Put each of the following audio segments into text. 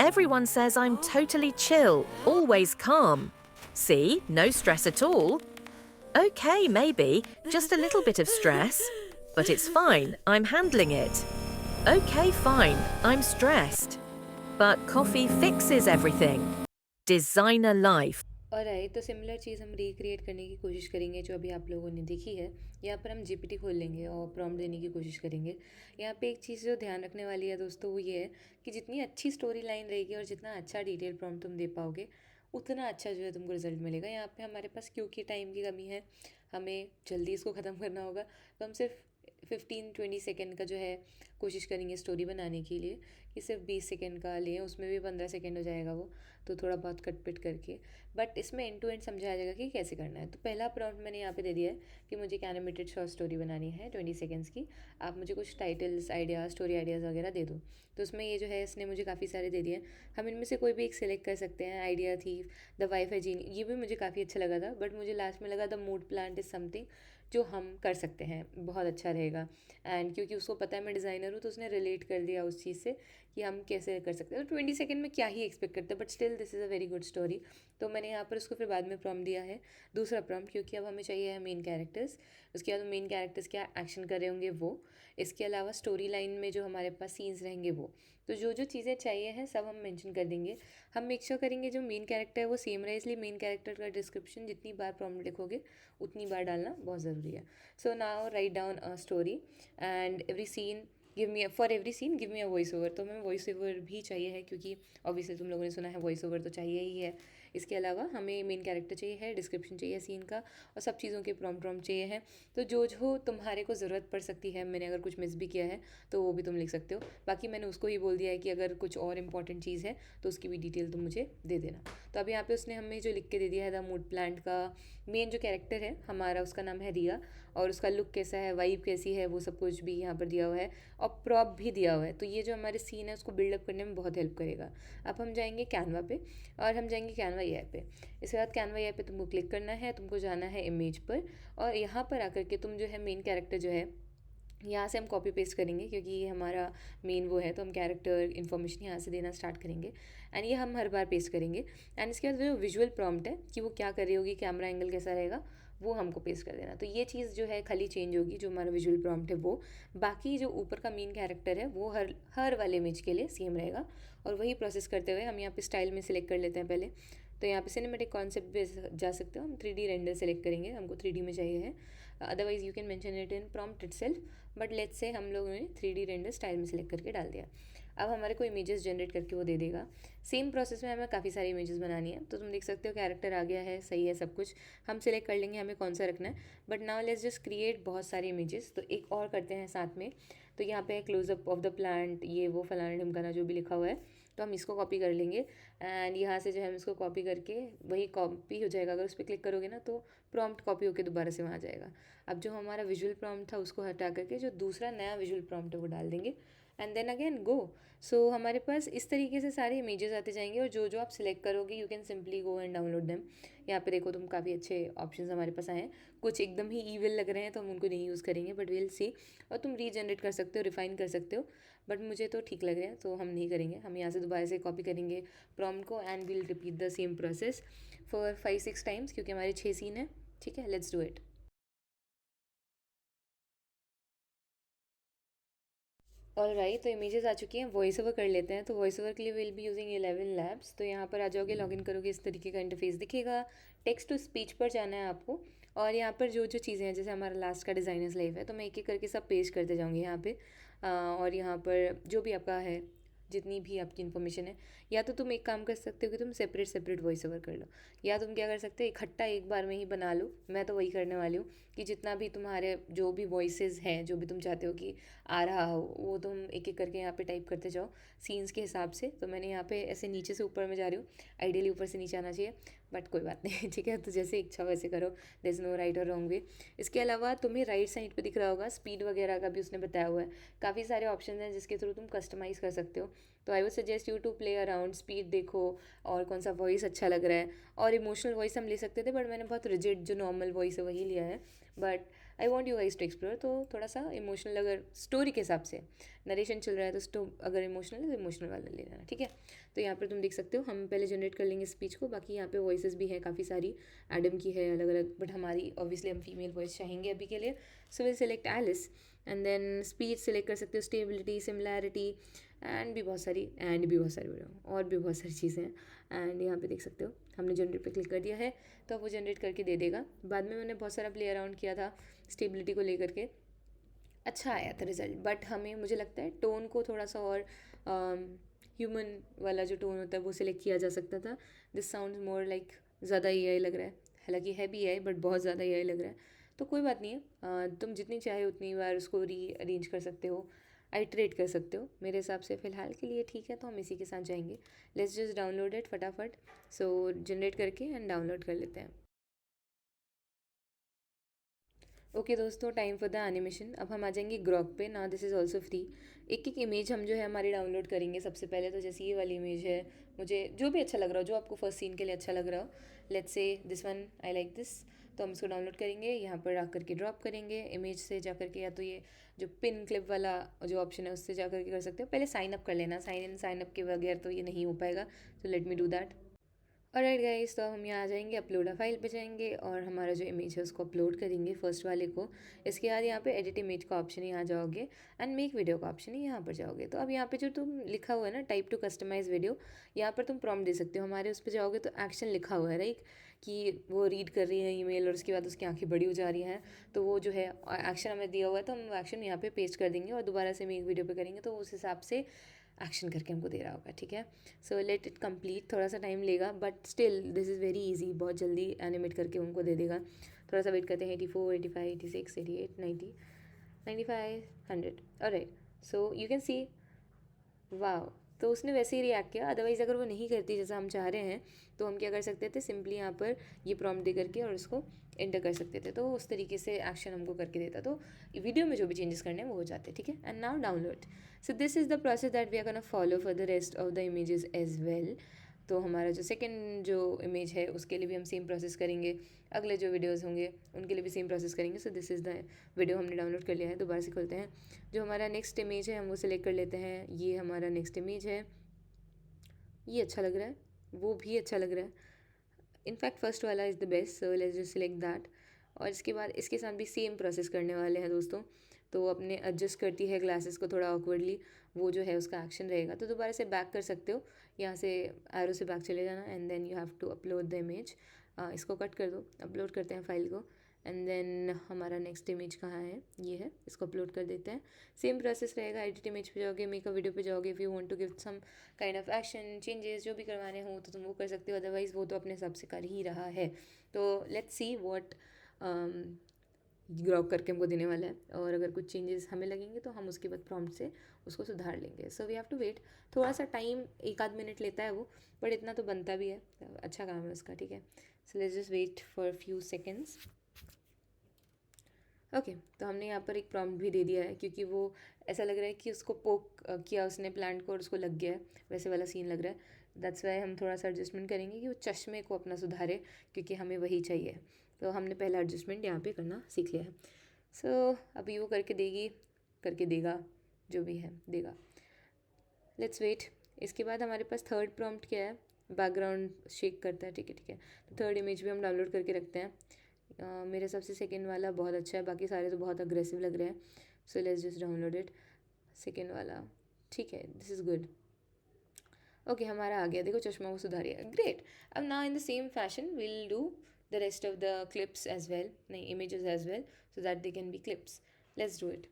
Everyone says I'm totally chill, always calm. See, no stress at all. Okay, maybe, just a little bit of stress. But it's fine, I'm handling it. Okay, fine, I'm stressed. But coffee fixes everything. Designer life. Alright, तो similar चीज़ हम recreate करने की कोशिश करेंगे जो अभी आप लोगों ने देखी है। यहाँ पर हम जीपीटी खोल लेंगे और प्रॉम्प्ट देने की कोशिश करेंगे। यहाँ पे एक चीज़ जो ध्यान रखने वाली है दोस्तों वो ये है कि जितनी अच्छी स्टोरी लाइन रहेगी और जितना अच्छा डिटेल प्रॉम्प्ट तुम दे पाओगे उतना अच्छा जो है तुमको रिजल्ट मिलेगा। यहाँ पे हमारे पास क्योंकि टाइम की कमी है, हमें जल्दी इसको ख़त्म करना होगा, तो हम सिर्फ 15-20 सेकेंड का जो है कोशिश करेंगे स्टोरी बनाने के लिए, कि सिर्फ 20 सेकेंड का लें, उसमें भी 15 सेकेंड हो जाएगा वो, तो थोड़ा बहुत कट पिट करके। बट इसमें एंड टू एंड समझाया जाएगा कि कैसे करना है। तो पहला प्रॉम्प्ट मैंने यहाँ पे दे दिया है कि मुझे एक एनिमेटेड शॉर्ट स्टोरी बनानी है 20 सेकेंड्स की। आप मुझे कुछ टाइटल्स आइडियाज़ स्टोरी आइडियाज़ वगैरह दे दो। तो उसमें ये जो है इसने मुझे काफ़ी सारे दे दिए हैं। हम इनमें से कोई भी एक सिलेक्ट कर सकते हैं। आइडिया थी द वाईफाई जीनी, ये भी मुझे काफ़ी अच्छा लगा था, बट मुझे लास्ट में लगा the mood plant is something जो हम कर सकते हैं, बहुत अच्छा रहेगा। एंड क्योंकि उसको पता है मैं डिज़ाइनर हूँ तो उसने रिलेट कर दिया उस चीज़ से कि हम कैसे कर सकते हैं। तो 20 सेकेंड में क्या ही एक्सपेक्ट करते हैं, but still this is a very good story. तो मैंने यहाँ पर उसको फिर बाद में प्रॉम्प्ट दिया है दूसरा प्रॉम्प्ट, क्योंकि अब हमें चाहिए है मेन कैरेक्टर्स। उसके बाद मेन कैरेक्टर्स क्या एक्शन कर रहे होंगे वो, इसके अलावा स्टोरी लाइन में जो हमारे पास सीन्स रहेंगे वो। तो जो जो चीज़ें चाहिए हैं सब हम मेंशन कर देंगे। हम मेक श्योर करेंगे जो मेन कैरेक्टर है वो सेम रहे, इसलिए मेन कैरेक्टर का डिस्क्रिप्शन जितनी बार प्रॉम्प्ट लिखोगे उतनी बार डालना बहुत ज़रूरी है। So now write down a story and every scene give me for every scene give me a voice over. तो हमें वॉइस ओवर भी चाहिए है, क्योंकि ऑब्वियसली तुम लोगों ने सुना है वॉइस ओवर तो चाहिए ही है। इसके अलावा हमें मेन कैरेक्टर चाहिए है, डिस्क्रिप्शन चाहिए सीन का, और सब चीज़ों के प्रॉम्प्ट चाहिए हैं। तो जो जो तुम्हारे को ज़रूरत पड़ सकती है, मैंने अगर कुछ मिस भी किया है तो वो भी तुम लिख सकते हो। बाकी मैंने उसको ही बोल दिया है कि अगर कुछ और इंपॉर्टेंट चीज़ है तो उसकी भी डिटेल तुम मुझे दे देना। तो अब यहाँ पे उसने हमें जो लिख के दे दिया है द मूड प्लांट का मेन जो कैरेक्टर है हमारा, उसका नाम है रिया, और उसका लुक कैसा है, वाइब कैसी है, वो सब कुछ भी यहाँ पर दिया हुआ है, और प्रॉप भी दिया हुआ है। तो ये जो हमारे सीन है उसको बिल्डअप करने में बहुत हेल्प करेगा। अब हम जाएंगे कैनवा पे, और हम जाएंगे कैनवा ए पे। इसके बाद कैनवा ए पे तुमको क्लिक करना है, तुमको जाना है इमेज पर, और यहाँ पर आकर के तुम जो है मेन कैरेक्टर जो है यहाँ से हम कॉपी पेस्ट करेंगे, क्योंकि ये हमारा मेन वो है, तो हम कैरेक्टर इन्फॉर्मेशन यहाँ से देना स्टार्ट करेंगे। एंड ये हम हर बार पेस्ट करेंगे। एंड इसके बाद जो विजुअल प्रॉम्प्ट है कि वो क्या कर रही होगी, कैमरा एंगल कैसा रहेगा, वो हमको पेस्ट कर देना। तो ये चीज़ जो है खाली चेंज होगी, जो हमारा विजुअल प्रॉम्प्ट है वो। बाकी जो ऊपर का मेन कैरेक्टर है वो हर हर वाले इमेज के लिए सेम रहेगा। और वही प्रोसेस करते हुए हम यहाँ पे स्टाइल में सिलेक्ट कर लेते हैं पहले। तो यहाँ पे सिनेमेटिक कॉन्सेप्ट पे जा सकते हो, हम 3D रेंडर सेलेक्ट करेंगे, हमको 3D में चाहिए है। Otherwise you can mention it in prompt itself, but let's say हम लोगों ने 3D रेंडर स्टाइल में सेलेक्ट करके डाल दिया। अब हमारे को इमेजेस जनरेट करके वो दे देगा। सेम प्रोसेस में हमें काफ़ी सारी इमेजेस बनानी है। तो तुम देख सकते हो कैरेक्टर आ गया है, सही है सब कुछ। हम सिलेक्ट कर लेंगे हमें कौन सा रखना है। But now let's just create बहुत सारी इमेजेस। तो एक और करते हैं साथ में। तो यहाँ पे क्लोजअप ऑफ द प्लांट, ये वो फलाना ढिमकाना जो भी लिखा हुआ है, तो हम इसको कॉपी कर लेंगे। एंड यहाँ से जो है हम इसको कॉपी करके वही कॉपी हो जाएगा। अगर उस पर क्लिक करोगे ना तो प्रॉम्प्ट कॉपी होकर दोबारा से वहाँ आ जाएगा। अब जो हमारा विजुअल प्रॉम्प्ट था उसको हटा करके जो दूसरा नया विजुअल प्रॉम्प्ट है वो डाल देंगे, एंड देन अगेन गो। सो हमारे पास इस तरीके से सारे इमेजेस आते जाएंगे, और जो जो आप सिलेक्ट करोगे you can simply go and download them. यहाँ पे देखो तुम, काफ़ी अच्छे ऑप्शंस हमारे पास आए हैं। कुछ एकदम ही ईविल लग रहे हैं तो हम उनको नहीं यूज़ करेंगे, बट विल सी। और तुम रीजनरेट कर सकते हो, रिफाइन कर सकते हो, बट मुझे तो ठीक लग रहे हैं तो हम नहीं करेंगे। हम यहाँ से दोबारा से कॉपी करेंगे प्रॉम्प्ट को, and will repeat the same process for 5-6 times, क्योंकि हमारे 6 सीन है। ठीक है, let's do it. All right, तो इमेजेस आ चुकी हैं। वॉइस ओवर कर लेते हैं। तो वॉइस ओवर के लिए विल बी यूजिंग 11 लैब्स। तो यहाँ पर आ जाओगे, लॉगिन करोगे, इस तरीके का इंटरफेस दिखेगा। टेक्स्ट टू स्पीच पर जाना है आपको, और यहाँ पर जो जो चीज़ें हैं, जैसे हमारा लास्ट का डिज़ाइनर्स लाइफ है, तो मैं एक एक करके सब पेश करते जाऊँगी यहाँ पे। और यहाँ पर जो भी आपका है, जितनी भी आपकी इन्फॉर्मेशन है, या तो तुम एक काम कर सकते हो कि तुम सेपरेट सेपरेट वॉइस ओवर कर लो, या तुम क्या कर सकते हो इकट्ठा एक बार में ही बना लो। मैं तो वही करने वाली हूँ कि जितना भी तुम्हारे जो भी वॉइसेस हैं, जो भी तुम चाहते हो कि आ रहा हो, वो तुम एक एक करके यहाँ पे टाइप करते जाओ सीन्स के हिसाब से। तो मैंने यहाँ पे ऐसे नीचे से ऊपर में जा रही हूँ, आइडियली ऊपर से नीचे आना चाहिए, बट कोई बात नहीं। ठीक है, तो जैसे इच्छा वैसे करो, देयर इज़ नो राइट और रॉन्ग वे। इसके अलावा तुम्हें राइट साइड पे दिख रहा होगा स्पीड वगैरह का भी उसने बताया हुआ है। काफ़ी सारे ऑप्शन हैं जिसके थ्रू तुम कस्टमाइज़ कर सकते हो। तो I would suggest you to play around, speed देखो, और कौन सा वॉइस अच्छा लग रहा है। और इमोशनल वॉइस हम ले सकते थे, बट मैंने बहुत रिजिड जो नॉर्मल वॉइस है वही लिया है। But I want you guys to explore. तो थोड़ा सा इमोशनल, अगर स्टोरी के हिसाब से नरेशन चल रहा है तो अगर इमोशनल है तो इमोशनल वाला ले लेना, ठीक है। तो यहाँ पर तुम देख सकते हो, हम पहले जनरेट कर लेंगे स्पीच को। बाकी यहाँ पे वॉइसेस भी हैं काफ़ी सारी, एडम की है अलग अलग, बट हमारी ऑब्वियसली हम फीमेल वॉइस चाहेंगे अभी के लिए। So will select Alice and then speech select कर सकते हो, स्टेबिलिटी, सिमिलैरिटी एंड भी बहुत सारी बोल रहा हूँ, और भी बहुत सारी चीज़ें हैं। एंड यहाँ पे देख सकते हो हमने जनरेट पे क्लिक कर दिया है, तो अब वो जनरेट करके दे देगा। बाद में मैंने बहुत सारा प्ले अराउंड किया था स्टेबिलिटी को लेकर के, अच्छा आया था रिजल्ट। बट हमें, मुझे लगता है टोन को थोड़ा सा और ह्यूमन वाला जो टोन होता है वो सिलेक्ट किया जा सकता था। दिस साउंड मोर लाइक ज़्यादा एआई लग रहा है, हालांकि है भी एआई बट बहुत ज़्यादा एआई लग रहा है। तो कोई बात नहीं है, तुम जितनी चाहे उतनी बार उसको री अरेंज कर सकते हो, आइट्रेट कर सकते हो। मेरे हिसाब से फ़िलहाल के लिए ठीक है, तो हम इसी के साथ जाएंगे। लेट्स जस्ट डाउनलोड इट फटाफट। सो जनरेट करके एंड डाउनलोड कर लेते हैं। ओके दोस्तों, टाइम फॉर द एनिमेशन। अब हम आ जाएंगे ग्रॉक पे ना, दिस इज़ ऑल्सो फ्री। एक एक इमेज हम जो है हमारी डाउनलोड करेंगे सबसे पहले। तो जैसे ये वाली इमेज है, मुझे जो भी अच्छा लग रहा हो, जो आपको फर्स्ट सीन के लिए अच्छा लग रहा हो, let's say this one I like this. तो हम इसको डाउनलोड करेंगे, यहाँ पर आकर के ड्रॉप करेंगे इमेज से जा करके, या तो ये जो पिन क्लिप वाला जो ऑप्शन है उससे जा करके कर सकते हो। पहले साइन अप कर लेना, साइन इन साइन अप के बगैर तो ये नहीं हो पाएगा। तो let me do that. Alright guys, तो हम यहाँ आ जाएंगे, अपलोड अ फाइल पे जाएंगे और हमारा जो इमेज है उसको अपलोड करेंगे फर्स्ट वाले को। इसके बाद यहाँ पे एडिट इमेज का ऑप्शन है, यहाँ जाओगे एंड मेक वीडियो का ऑप्शन है, यहाँ पर जाओगे। तो अब यहाँ पे जो तुम लिखा हुआ है ना, टाइप टू कस्टमाइज वीडियो, यहाँ पर तुम प्रॉम्प्ट दे सकते हो। हमारे उस पर जाओगे तो एक्शन लिखा हुआ है राइट, कि वो रीड कर रही है ईमेल और उसके बाद उसकी आंखें बड़ी हो जा रही हैं। तो वो जो है एक्शन हमें दिया हुआ है, तो हम एक्शन यहाँ पे पेस्ट कर देंगे और दोबारा से मेक वीडियो पे करेंगे तो उस हिसाब से एक्शन करके हमको दे रहा होगा, ठीक है। सो लेट इट कंप्लीट, थोड़ा सा टाइम लेगा but still this is very easy, बहुत जल्दी एनिमेट करके उनको दे देगा। थोड़ा सा वेट करते हैं। 84, 85, 86, 88, 90, 95, 100। Alright, so you can see, वाह। तो उसने वैसे ही रिएक्ट किया। अदरवाइज़ अगर वो नहीं करती जैसा हम चाह रहे हैं, तो हम क्या कर सकते थे, सिंपली यहाँ पर ये प्रॉम्प्ट दे करके और उसको एंटर कर सकते थे, तो उस तरीके से एक्शन हमको करके देता, तो वीडियो में जो भी चेंजेस करने हैं वो हो जाते, ठीक है। And now download. So this is the process that we are gonna follow for the rest of the images as well. तो हमारा जो सेकेंड जो इमेज है उसके लिए भी हम सेम प्रोसेस करेंगे, अगले जो वीडियोज़ होंगे उनके लिए भी सेम प्रोसेस करेंगे। सो दिस इज़ द वीडियो हमने डाउनलोड कर लिया है। दोबारा से खोलते हैं, जो हमारा नेक्स्ट इमेज है हम वो सिलेक्ट कर लेते हैं। ये हमारा नेक्स्ट इमेज है, ये अच्छा लग रहा है, वो भी अच्छा लग रहा है। इनफैक्ट फर्स्ट वाला is the best, so let's just select that. और इसके बाद इसके साथ भी सेम प्रोसेस करने वाले हैं दोस्तों। तो वो अपने एडजस्ट करती है ग्लासेस को थोड़ा ऑकवर्डली, वो जो है उसका एक्शन रहेगा। तो दोबारा से बैक कर सकते हो, यहाँ से एरो से बैक चले जाना and then you have to upload the image. इसको कट कर दो, अपलोड करते हैं फाइल को। एंड देन हमारा नेक्स्ट इमेज कहाँ है, ये है, इसको अपलोड कर देते हैं। सेम प्रोसेस रहेगा, एडिट इमेज पे जाओगे, मेक अ वीडियो पे जाओगे। If you want to give some kind of action changes जो भी करवाने हो तो तुम वो कर सकते हो, अदरवाइज़ वो तो अपने हिसाब से कर ही रहा है। तो लेट्स सी व्हाट ग्रॉक करके हमको देने वाला है, और अगर कुछ चेंजेस हमें लगेंगे तो हम उसके बाद प्रॉम्प्ट से उसको सुधार लेंगे। So we have to wait, थोड़ा सा टाइम, एक आध मिनट लेता है वो, बट इतना तो बनता भी है, अच्छा काम है उसका, ठीक है। So let's just wait for few seconds. Okay, तो हमने यहाँ पर एक प्रॉम्प्ट भी दे दिया है, क्योंकि वो ऐसा लग रहा है कि उसको पोक किया उसने प्लांट को और उसको लग गया है, वैसे वाला सीन लग रहा है। दैट्स वाई हम थोड़ा सा एडजस्टमेंट करेंगे कि वो चश्मे को अपना सुधारे, क्योंकि हमें वही चाहिए। तो हमने पहला एडजस्टमेंट यहाँ पे करना सीख लिया है। सो अभी वो करके देगा, जो भी है देगा। Let's wait. इसके बाद हमारे पास थर्ड प्रॉम्प्ट क्या है, बैकग्राउंड शेक करता है, ठीक है ठीक है। तो थर्ड इमेज भी हम डाउनलोड करके रखते हैं। मेरे हिसाब से सेकेंड वाला बहुत अच्छा है, बाकी सारे तो बहुत अग्रेसिव लग रहे हैं। सो let's just download it. Second वाला ठीक है, दिस इज़ गुड। ओके, हमारा आ गया, देखो चश्मा वो सुधारिए, ग्रेट। अब ना in the same fashion will do the rest of the clips as well, नहीं images as well, so that they can be clips. Let's do it.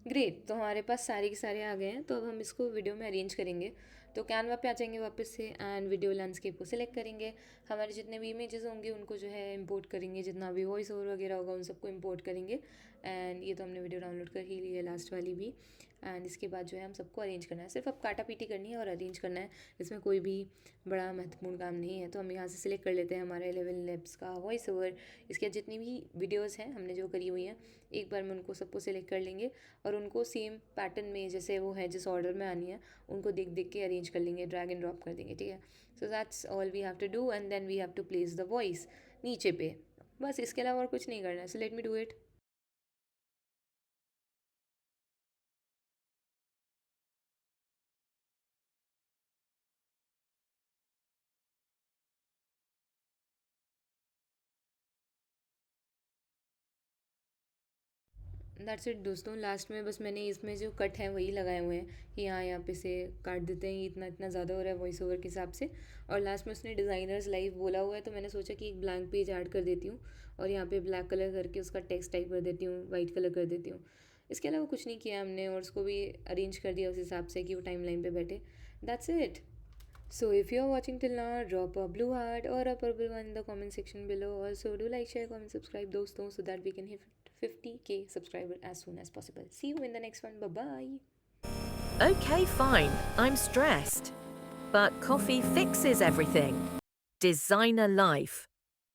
Great, तो हमारे पास सारे के सारे आ गए हैं। तो अब हम इसको वीडियो में अरेंज करेंगे। तो कैनवा पे आ जाएंगे वापस से एंड वीडियो लैंडस्केप को सिलेक्ट करेंगे। हमारे जितने भी इमेजेस होंगे उनको जो है इंपोर्ट करेंगे, जितना भी वॉइस ओवर वगैरह होगा उन सबको इंपोर्ट करेंगे। एंड ये तो हमने वीडियो डाउनलोड कर ही ली है, लास्ट वाली भी। एंड इसके बाद जो है हम सबको अरेंज करना है, सिर्फ अब काटा पीटी करनी है और अरेंज करना है। इसमें कोई भी बड़ा महत्वपूर्ण काम नहीं है। तो हम यहाँ से सिलेक्ट कर लेते हैं हमारा 11 लैब्स का वॉइस ओवर। इसके जितनी भी वीडियोज़ हैं हमने जो करी हुई हैं, एक बार में उनको सबको सिलेक्ट कर लेंगे और उनको सेम पैटर्न में जैसे वो है जिस ऑर्डर में आनी है उनको देख देख के अरेंज कर लेंगे, ड्रैग एंड ड्रॉप कर देंगे, ठीक है। So that's all we have to do and then we have to place the voice नीचे पे। बस इसके अलावा और कुछ नहीं करना है। So let me do it. That's it दोस्तों, लास्ट में बस मैंने इसमें जो कट है वही लगाए हुए हैं कि यहाँ पे से काट देते हैं, इतना इतना ज़्यादा हो रहा है वॉइस ओवर के हिसाब से। और लास्ट में उसने डिज़ाइनर्स लाइव बोला हुआ है, तो मैंने सोचा कि एक ब्लैंक पेज ऐड कर देती हूँ और यहाँ पे ब्लैक कलर करके उसका टेक्स्ट टाइप कर देती हूँ, वाइट कलर कर देती हूँ। इसके अलावा कुछ नहीं किया हमने और उसको भी अरेंज कर दिया उस हिसाब से कि वो टाइम लाइन पर बैठे। That's it. So if you're watching till now, drop a blue heart or a purple one in the comment section below. Also do like, share, comment, subscribe दोस्तों, so that we can hit 50k subscriber as soon as possible. See you in the next one. Bye bye. Okay, fine. I'm stressed. But coffee fixes everything. Designer life.